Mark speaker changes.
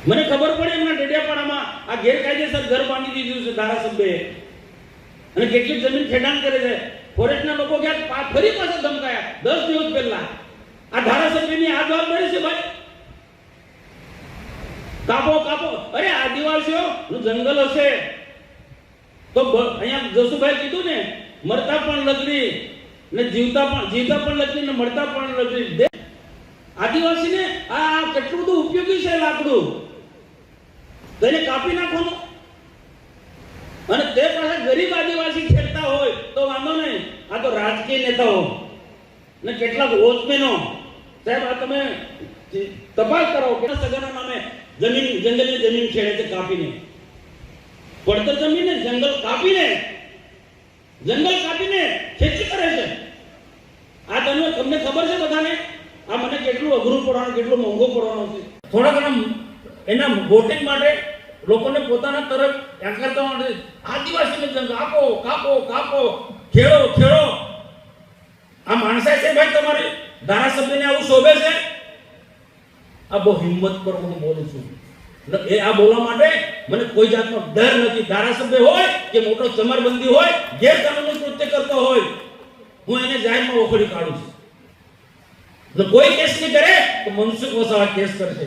Speaker 1: મને ખબર પડે એમના ડેડિયાપાડામાં આ ગેરકાયદેસર ઘર બાંધી દીધું છે ધારાસભ્યએ, અને કેટલી જમીન ખેડાણ કરે છે. ફોરેસ્ટના લોકો ગયા ફરી પાછા ધમકાયા 10 દિવસ પહેલા. આ ધારાસભ્યની આ જવાબદારી છે ભાઈ. કાપો કાપો. અરે આદિવાસીઓ નું જંગલ હશે તો અહીંયા જસુભાઈ કીધું ને, મરતા પણ લકડી ને જીવતા પણ લકડી ને મળતા પણ લકડી. આદિવાસીને આ કેટલું બધું ઉપયોગી છે લાકડું, તેને કાપી નાખવાનું. અને તે પાછા ગરીબ આદિવાસી ખેડતા હોય તો વાંધો નહીં. આ તો રાજકીય નેતાઓ ને કેટલાક વોચમેનો, સાહેબ આ તમે તપાસ કરો કે સગાના નામે જંગલની જમીન ખેડે છે કાપીને, પડતર જમીને જંગલ કાપીને ખેતી કરે છે. આ તમને ખબર છે બધાને? આ મને કેટલું અઘરું પડવાનું, કેટલું મોંઘું પડવાનું છે. થોડા ઘણા એના વોટિંગ માટે લોકોને પોતાના તરફ આકર્ષવા માટે આદિવાસીને જંગલ આપો, કાપો કાપો, ખેડો. આ માણસાઈ છે ભાઈ તમારી ધારાસભ્યને આવું શોભે છે? આ બહુ હિંમત પર હું બોલું છું. એ આ બોલવા માટે મને કોઈ જાતનો ડર નથી. ધારાસભ્ય હોય કે મોટો ચમરબંધી હોય, ગેરકાનૂની કૃત્ય કરતો હોય, હું એને જાહેરમાં વખોડી કાઢું છું. કોઈ કેસ નહીં કરે તો મનસુખ વસાવા કેસ કરશે.